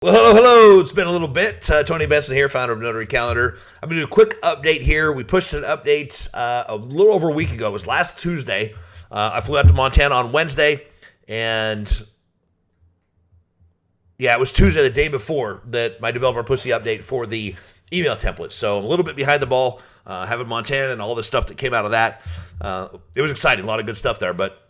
Well, hello, hello. It's been a little bit. Tony Benson here, founder of Notary Calendar. I'm going to do a quick update here. We pushed an update a little over a week ago. It was last Tuesday. I flew out to Montana on Wednesday, and it was Tuesday, the day before, that my developer pushed the update for the email templates. So I'm a little bit behind the ball, having Montana and all the stuff that came out of that. It was exciting, a lot of good stuff there, but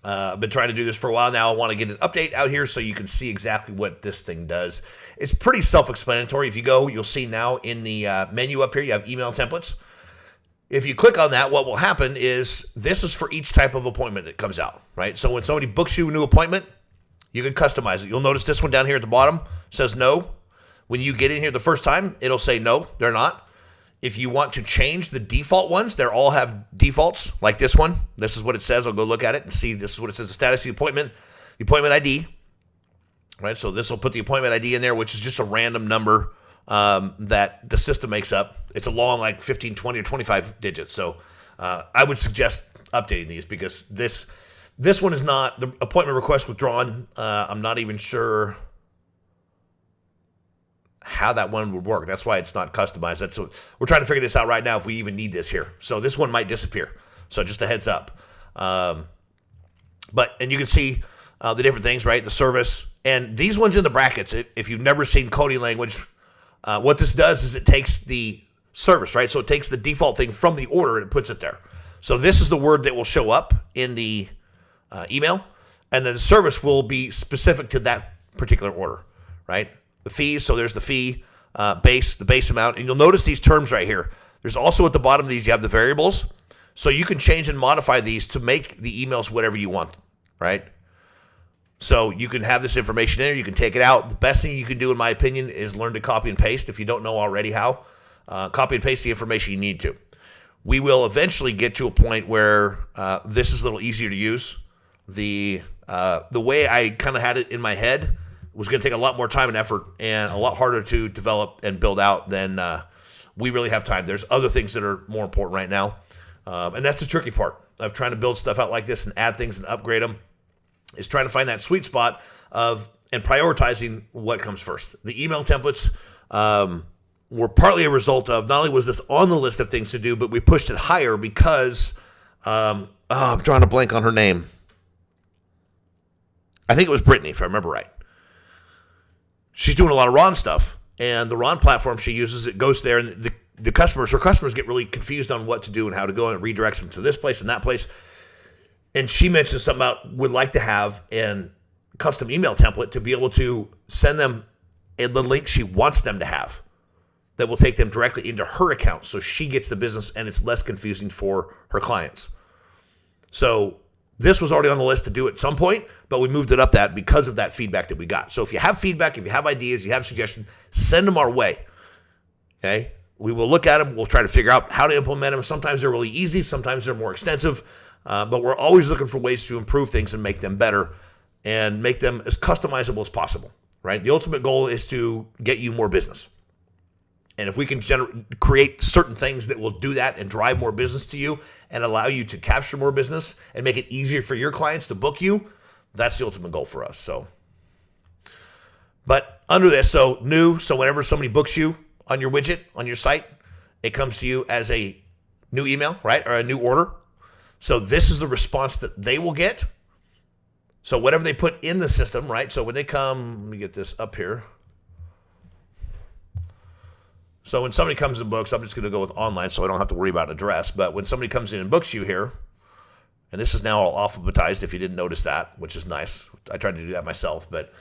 I've been trying to do this for a while now. I want to get an update out here so you can see exactly what this thing does. It's pretty self-explanatory. If you go, you'll see now in the menu up here, you have email templates. If you click on that, what will happen is this is for each type of appointment that comes out, right? So when somebody books you a new appointment, you can customize it. You'll notice this one down here at the bottom says no. When you get in here the first time, it'll say no, they're not. If you want to change the default ones, they all have defaults, like this one. This is what it says. I'll go look at it and see. This is what it says, the status of the appointment ID. Right, so this will put the appointment ID in there, which is just a random number that the system makes up. It's a long, like 15, 20, or 25 digits. So I would suggest updating these because this one is not, the appointment request withdrawn. I'm not even sure how that one would work. That's why it's not customized. We're trying to figure this out right now if we even need this here. So this one might disappear. So just a heads up. And you can see the different things, right? The service. And these ones in the brackets, if you've never seen coding language, what this does is it takes the service, right? So it takes the default thing from the order and it puts it there. So this is the word that will show up in the email. And then the service will be specific to that particular order, right? The fees, so there's the fee the base amount. And you'll notice these terms right here. There's also at the bottom of these, you have the variables. So you can change and modify these to make the emails whatever you want, right? So you can have this information in there. You can take it out. The best thing you can do, in my opinion, is learn to copy and paste if you don't know already how. Copy and paste the information you need to. We will eventually get to a point where this is a little easier to use. The way I kind of had it in my head was going to take a lot more time and effort and a lot harder to develop and build out than we really have time. There's other things that are more important right now. And that's the tricky part of trying to build stuff out like this and add things and upgrade them, is trying to find that sweet spot of and prioritizing what comes first. The email templates were partly a result of not only was this on the list of things to do, but we pushed it higher because I'm drawing a blank on her name. I think it was Brittany, if I remember right. She's doing a lot of Ron stuff, and the Ron platform she uses, it goes there, and her customers get really confused on what to do and how to go, and it redirects them to this place and that place. And she mentioned something about would like to have a custom email template to be able to send them the link she wants them to have that will take them directly into her account so she gets the business and it's less confusing for her clients. So this was already on the list to do at some point, but we moved it up that because of that feedback that we got. So if you have feedback, if you have ideas, you have suggestions, send them our way. Okay? We will look at them. We'll try to figure out how to implement them. Sometimes they're really easy. Sometimes they're more extensive. But we're always looking for ways to improve things and make them better and make them as customizable as possible, right? The ultimate goal is to get you more business. And if we can create certain things that will do that and drive more business to you and allow you to capture more business and make it easier for your clients to book you, that's the ultimate goal for us. But under this, so whenever somebody books you on your widget, on your site, it comes to you as a new email, right? Or a new order. So this is the response that they will get. So whatever they put in the system, right? So when they come, let me get this up here. So when somebody comes and books, I'm just going to go with online so I don't have to worry about an address. But when somebody comes in and books you here, and this is now all alphabetized if you didn't notice that, which is nice. I tried to do that myself, but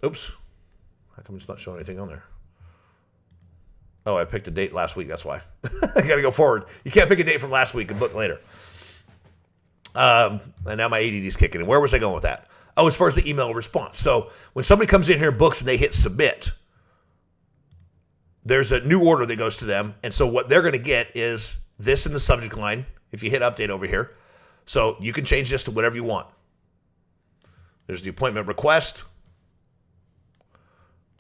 oops. How come it's not showing anything on there? Oh, I picked a date last week. That's why. I got to go forward. You can't pick a date from last week and book later. And now my ADD is kicking in. Where was I going with that? Oh, as far as the email response. So when somebody comes in here, books, and they hit submit, there's a new order that goes to them. And so what they're going to get is this in the subject line, if you hit update over here. So you can change this to whatever you want. There's the appointment request.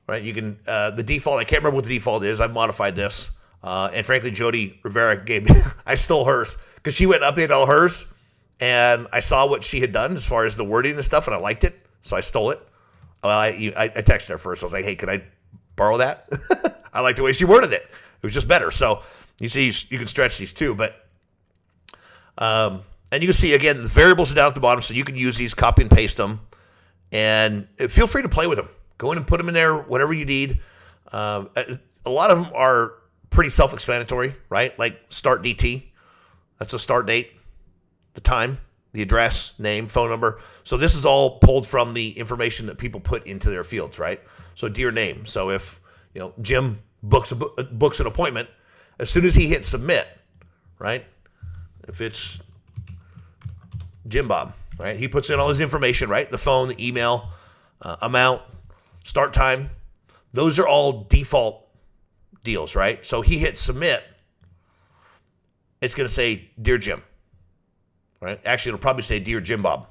Right, you can, the default, I can't remember what the default is. I've modified this. And frankly, Jody Rivera gave me, I stole hers because she went and updated all hers. And I saw what she had done as far as the wording and stuff, and I liked it. So I stole it. Well, I texted her first. I was like, hey, can I borrow that? I like the way she worded it. It was just better. So you see, you can stretch these too, but and you can see again the variables are down at the bottom, so you can use these, copy and paste them, and feel free to play with them. Go in and put them in there, whatever you need. A lot of them are pretty self-explanatory, right? Like start DT, that's a start date, the time, the address, name, phone number. So this is all pulled from the information that people put into their fields, right? So dear name. So if Jim books an appointment, as soon as he hits submit, right? If it's Jim Bob, right? He puts in all his information, right? The phone, the email, amount, start time. Those are all default deals, right? So he hits submit. It's going to say Dear Jim, right? Actually, it'll probably say Dear Jim Bob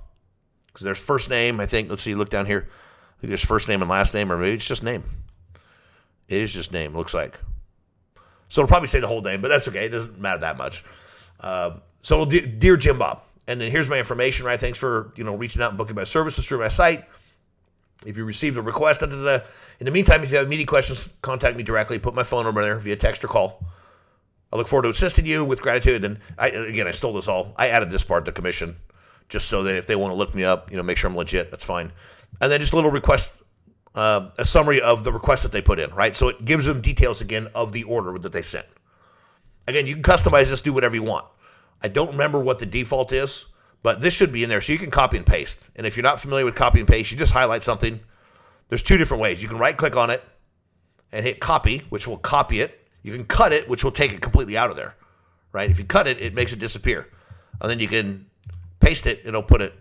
because there's first name, I think. Let's see, look down here. I think there's first name and last name, or maybe it's just name. It is just name, looks like. So it'll probably say the whole name, but that's okay. It doesn't matter that much. So it'll Dear Jim Bob. And then here's my information, right? Thanks for reaching out and booking my services through my site. If you received a request, in the meantime, if you have immediate questions, contact me directly. Put my phone number there via text or call. I look forward to assisting you with gratitude. And I stole this all. I added this part to commission just so that if they want to look me up, make sure I'm legit. That's fine. And then just a little request, a summary of the request that they put in, right? So it gives them details again of the order that they sent. Again, you can customize this, do whatever you want. I don't remember what the default is, but this should be in there, so you can copy and paste. And if you're not familiar with copy and paste, you just highlight something. There's two different ways. You can right-click on it and hit copy, which will copy it. You can cut it, which will take it completely out of there, right? If you cut it, it makes it disappear. And then you can paste it, it'll put it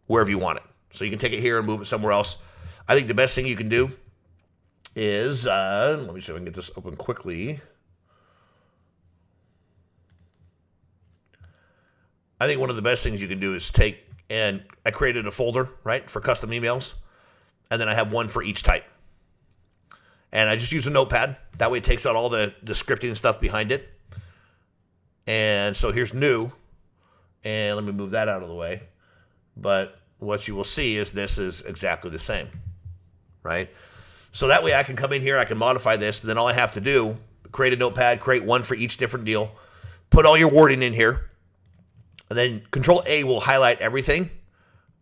wherever you want it. So you can take it here and move it somewhere else. I think the best thing you can do is, let me see if I can get this open quickly. I think one of the best things you can do is I created a folder, right, for custom emails, and then I have one for each type. And I just use a notepad. That way it takes out all the scripting and stuff behind it. And so here's new, and let me move that out of the way. But what you will see is this is exactly the same, right? So that way I can come in here, I can modify this, and then all I have to do, create a notepad, create one for each different deal, put all your wording in here, and then Control A will highlight everything.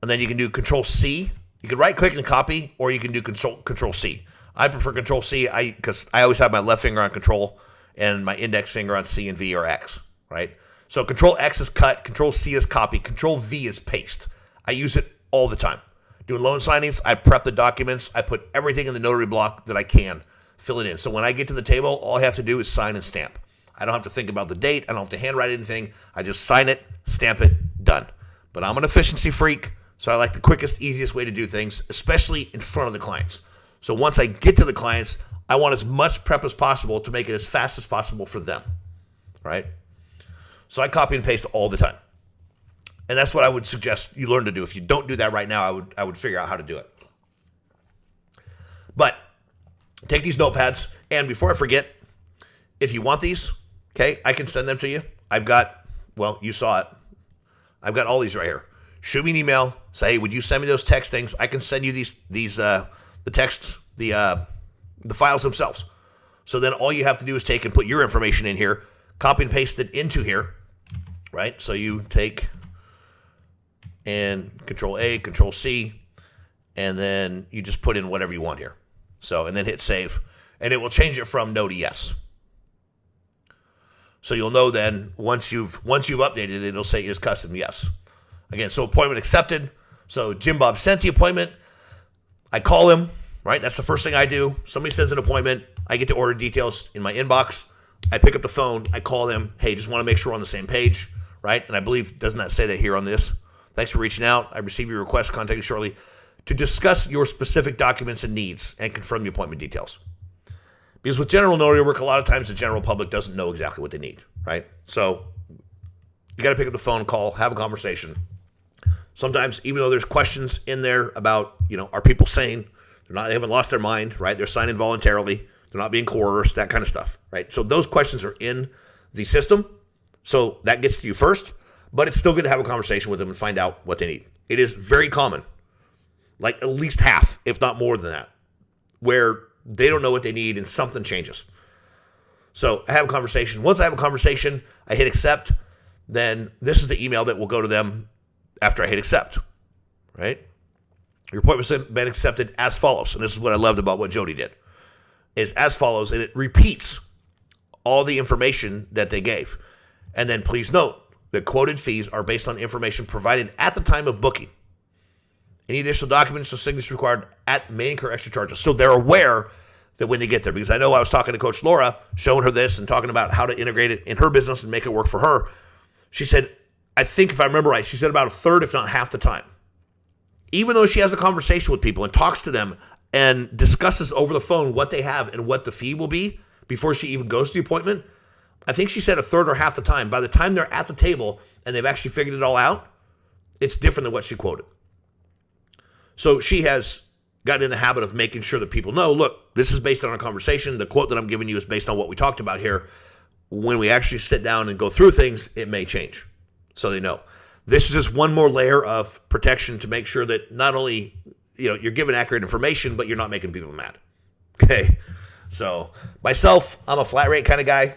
And then you can do Control C. You can right click and copy, or you can do Control C. I prefer Control C because I always have my left finger on Control and my index finger on C and V or X, right? So Control X is cut, Control C is copy, Control V is paste. I use it all the time. Doing loan signings, I prep the documents. I put everything in the notary block that I can, fill it in. So when I get to the table, all I have to do is sign and stamp. I don't have to think about the date. I don't have to handwrite anything. I just sign it, stamp it, done. But I'm an efficiency freak, so I like the quickest, easiest way to do things, especially in front of the clients. So once I get to the clients, I want as much prep as possible to make it as fast as possible for them, right? So I copy and paste all the time. And that's what I would suggest you learn to do. If you don't do that right now, I would figure out how to do it. But take these notepads, and before I forget, if you want these, okay, I can send them to you. I've got, well, you saw it. I've got all these right here. Shoot me an email. Say, hey, would you send me those text things? I can send you the texts, the files themselves. So then all you have to do is take and put your information in here, copy and paste it into here, right? So you take and Control A, Control C, and then you just put in whatever you want here. So, and then hit save, and it will change it from no to yes. So you'll know then once you've updated it, it'll say is custom yes. Again, so appointment accepted. So Jim Bob sent the appointment. I call him, right? That's the first thing I do. Somebody sends an appointment. I get the order details in my inbox. I pick up the phone. I call them. Hey, just want to make sure we're on the same page, right? And I believe, doesn't that say that here on this? Thanks for reaching out. I received your request. Contact you shortly to discuss your specific documents and needs and confirm the appointment details. Because with general notary work, a lot of times the general public doesn't know exactly what they need, right? So you got to pick up the phone, call, have a conversation. Sometimes, even though there's questions in there about, are people saying they haven't lost their mind, right? They're signing voluntarily. They're not being coerced, that kind of stuff, right? So those questions are in the system. So that gets to you first, but it's still good to have a conversation with them and find out what they need. It is very common. like at least half, if not more than that, where they don't know what they need and something changes. So I have a conversation. Once I have a conversation, I hit accept. Then this is the email that will go to them after I hit accept, right? Your appointment's been accepted as follows. And this is what I loved about what Jody did, is as follows, and it repeats all the information that they gave. And then please note that quoted fees are based on information provided at the time of booking. Any additional documents or signatures required may incur extra charges. So they're aware that when they get there, because I know I was talking to Coach Laura, showing her this and talking about how to integrate it in her business and make it work for her. She said, I think if I remember right, she said about a third, if not half the time. Even though she has a conversation with people and talks to them and discusses over the phone what they have and what the fee will be before she even goes to the appointment, I think she said a third or half the time. By the time they're at the table and they've actually figured it all out, it's different than what she quoted. So she has gotten in the habit of making sure that people know, look, this is based on our conversation. The quote that I'm giving you is based on what we talked about here. When we actually sit down and go through things, it may change. So they know. This is just one more layer of protection to make sure that not only you're giving accurate information, but you're not making people mad. Okay. So myself, I'm a flat rate kind of guy.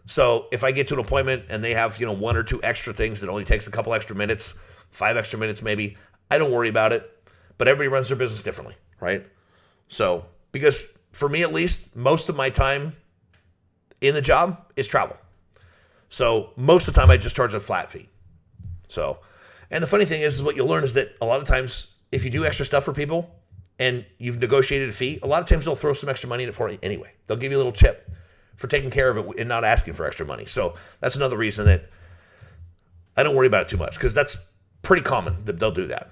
So if I get to an appointment and they have, one or two extra things that only takes a couple extra minutes, 5 extra minutes maybe, I don't worry about it. But everybody runs their business differently, right? So, because for me at least, most of my time in the job is travel. So most of the time I just charge a flat fee. So, and the funny thing is what you'll learn is that a lot of times if you do extra stuff for people and you've negotiated a fee, a lot of times they'll throw some extra money in it for you anyway. They'll give you a little tip for taking care of it and not asking for extra money. So that's another reason that I don't worry about it too much, because that's pretty common that they'll do that.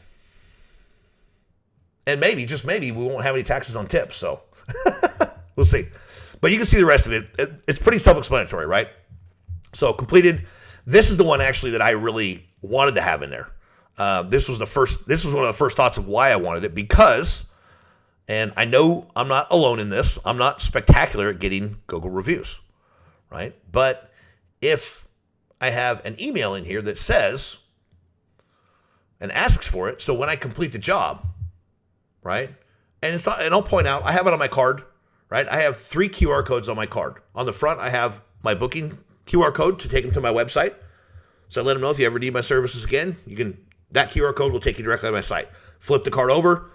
And maybe, just maybe, we won't have any taxes on tips, so we'll see. But you can see the rest of it. It's pretty self-explanatory, right? So completed. This is the one actually that I really wanted to have in there. This was one of the first thoughts of why I wanted it, because, and I know I'm not alone in this, I'm not spectacular at getting Google reviews, right? But if I have an email in here that says and asks for it, so when I complete the job, right? And it's not, and I'll point out, I have it on my card, right? I have 3 QR codes on my card. On the front, I have my booking QR code to take them to my website. So I let them know if you ever need my services again, that QR code will take you directly to my site. Flip the card over.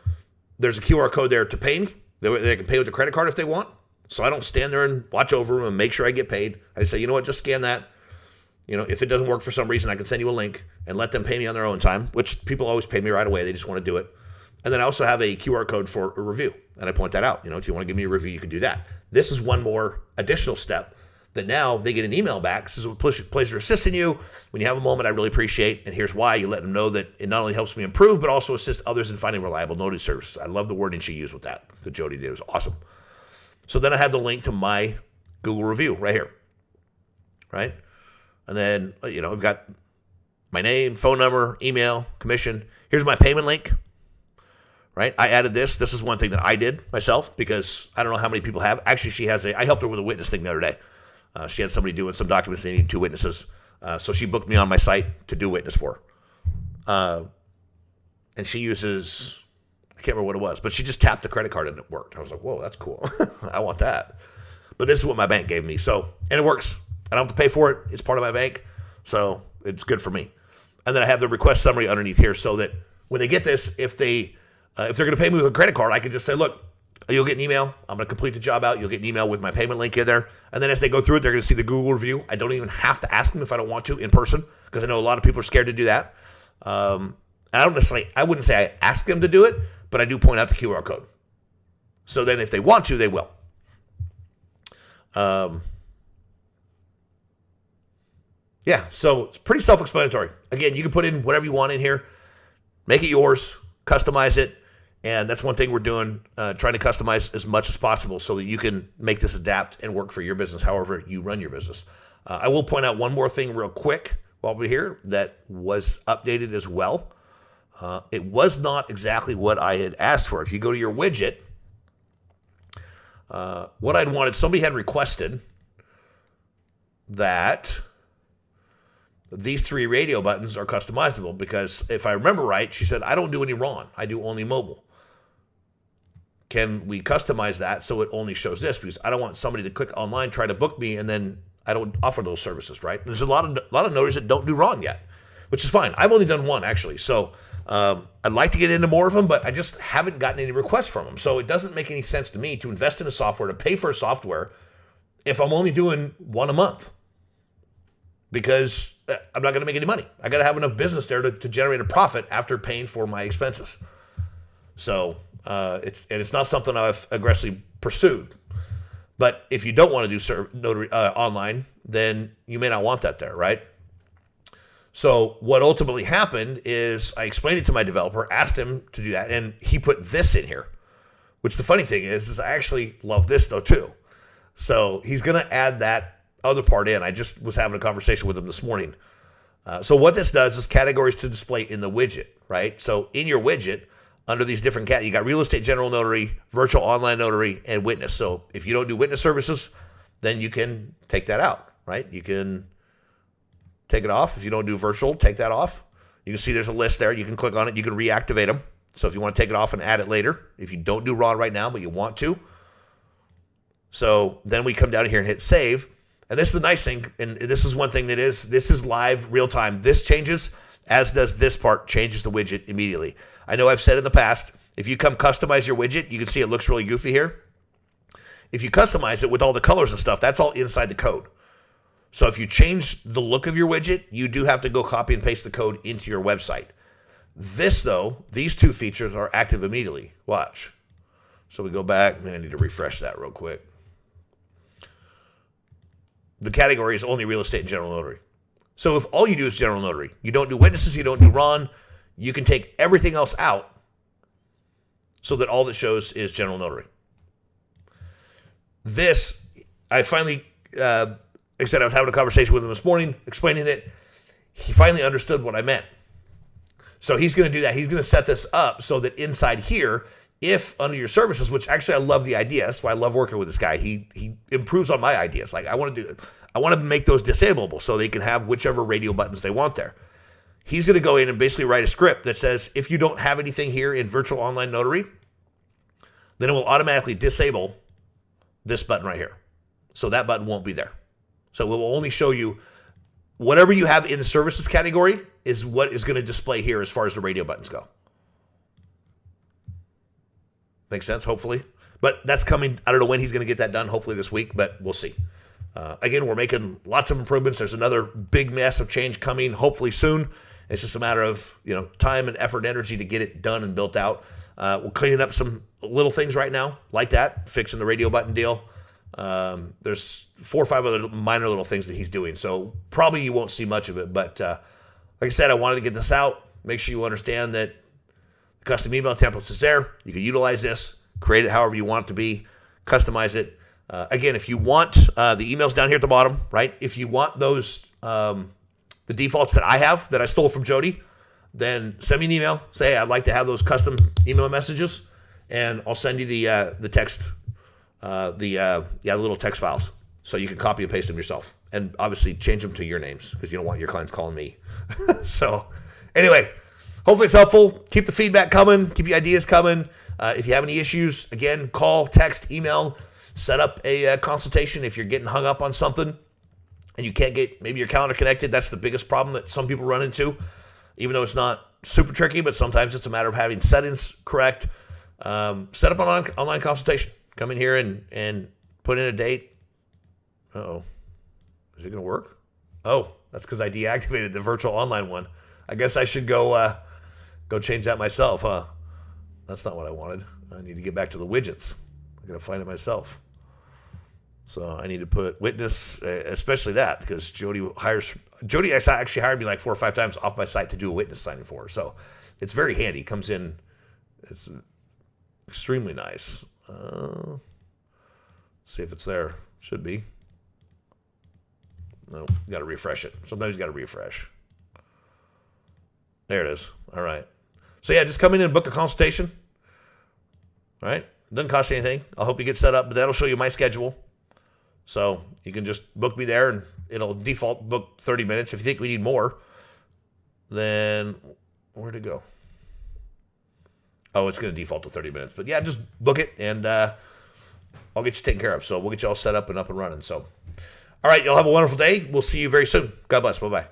There's a QR code there to pay me. They can pay with a credit card if they want. So I don't stand there and watch over them and make sure I get paid. I say, you know what, just scan that. If it doesn't work for some reason, I can send you a link and let them pay me on their own time, which people always pay me right away. They just want to do it. And then I also have a QR code for a review, and I point that out. If you want to give me a review, you can do that. This is one more additional step that now they get an email back. This is a pleasure assisting you. When you have a moment, I really appreciate, and here's why. You let them know that it not only helps me improve, but also assist others in finding reliable notary services. I love the wording she used with that Jody did. It was awesome. So then I have the link to my Google review right here, right? And then, I've got my name, phone number, email, commission. Here's my payment link. Right? I added this. This is one thing that I did myself because I don't know how many people have. Actually, I helped her with a witness thing the other day. She had somebody doing some documents. They needed 2 witnesses. So she booked me on my site to do witness for her. And she uses, I can't remember what it was, but she just tapped the credit card and it worked. I was like, whoa, that's cool. I want that. But this is what my bank gave me. So, and it works. I don't have to pay for it. It's part of my bank. So it's good for me. And then I have the request summary underneath here so that when they get this, if they're going to pay me with a credit card, I can just say, look, you'll get an email. I'm going to complete the job out. You'll get an email with my payment link in there. And then as they go through it, they're going to see the Google review. I don't even have to ask them if I don't want to in person, because I know a lot of people are scared to do that. And I wouldn't say I ask them to do it, but I do point out the QR code. So then if they want to, they will. Yeah, so it's pretty self-explanatory. Again, you can put in whatever you want in here. Make it yours. Customize it. And that's one thing we're doing, trying to customize as much as possible so that you can make this adapt and work for your business however you run your business. I will point out one more thing real quick while we're here that was updated as well. It was not exactly what I had asked for. If you go to your widget, what I'd wanted, somebody had requested that these 3 radio buttons are customizable because if I remember right, she said, I don't do any RON. I do only mobile. can we customize that so it only shows this? Because I don't want somebody to click online, try to book me, and then I don't offer those services, right? There's a lot of notaries that don't do Ron yet, which is fine. I've only done one, actually. So I'd like to get into more of them, but I just haven't gotten any requests from them. So it doesn't make any sense to me to invest in a software, to pay for a software, if I'm only doing one a month. Because I'm not going to make any money. I got to have enough business there to generate a profit after paying for my expenses. So it's not something I've aggressively pursued. But if you don't want to do notary online, then you may not want that there, right? So what ultimately happened is I explained it to my developer, asked him to do that, and he put this in here. Which the funny thing is I actually love this though too. So he's going to add that other part in. I just was having a conversation with him this morning. So what this does is categories to display in the widget, right? So in your widget, under these different categories, you got real estate general notary, virtual online notary, and witness. So if you don't do witness services, then you can take that out, right? You can take it off. If you don't do virtual, take that off. You can see there's a list there. You can click on it. You can reactivate them. So if you want to take it off and add it later, if you don't do raw right now, but you want to. So then we come down here and hit save. And this is the nice thing, and this is one thing this is live, real time. This changes, as does this part, changes the widget immediately. I know I've said in the past, if you come customize your widget, you can see it looks really goofy here. If you customize it with all the colors and stuff, that's all inside the code. So if you change the look of your widget, you do have to go copy and paste the code into your website. This, though, these two features are active immediately. Watch. So we go back. Man, I need to refresh that real quick. The category is only real estate and general notary. So if all you do is general notary, you don't do witnesses, you don't do Ron, you can take everything else out so that all that shows is general notary. This, I finally, like I said, I was having a conversation with him this morning, explaining it. He finally understood what I meant. So he's going to do that. He's going to set this up so that inside here, if under your services, which actually I love the idea, that's why I love working with this guy. He improves on my ideas. Like I want to make those disableable so they can have whichever radio buttons they want there. He's going to go in and basically write a script that says if you don't have anything here in virtual online notary, then it will automatically disable this button right here. So that button won't be there. So it will only show you whatever you have in the services category is what is going to display here as far as the radio buttons go. Makes sense, hopefully. But that's coming. I don't know when he's going to get that done, hopefully this week, but we'll see. Again, we're making lots of improvements. There's another big massive change coming, hopefully soon. It's just a matter of time and effort and energy to get it done and built out. We're cleaning up some little things right now, like that, fixing the radio button deal. There's 4 or 5 other minor little things that he's doing, so probably you won't see much of it. But like I said, I wanted to get this out. Make sure you understand that the custom email templates is there. You can utilize this, create it however you want it to be, customize it. Again, if you want the emails down here at the bottom, right? If you want those, the defaults that I have that I stole from Jody, then send me an email. Say, hey, I'd like to have those custom email messages, and I'll send you the text, the little text files, so you can copy and paste them yourself, and obviously change them to your names because you don't want your clients calling me. So, anyway, hopefully it's helpful. Keep the feedback coming. Keep your ideas coming. If you have any issues, again, call, text, email. Set up a consultation if you're getting hung up on something and you can't get maybe your calendar connected. That's the biggest problem that some people run into, even though it's not super tricky, but sometimes it's a matter of having settings correct. Set up an online consultation. Come in here and put in a date. Uh-oh. Is it going to work? Oh, that's because I deactivated the virtual online one. I guess I should go change that myself, huh? That's not what I wanted. I need to get back to the widgets. I got to find it myself. So I need to put witness, especially that, because Jody actually hired me like 4 or 5 times off my site to do a witness signing for her. So it's very handy. It comes in, it's extremely nice. See if it's there. Should be. No, you got to refresh it. Sometimes you got to refresh. There it is. All right. So yeah, just come in and book a consultation. All right. It doesn't cost you anything. I'll help you get set up, but that'll show you my schedule. So you can just book me there, and it'll default book 30 minutes. If you think we need more, then where'd it go? Oh, it's going to default to 30 minutes. But yeah, just book it, and I'll get you taken care of. So we'll get you all set up and running. So, all right, y'all have a wonderful day. We'll see you very soon. God bless. Bye-bye.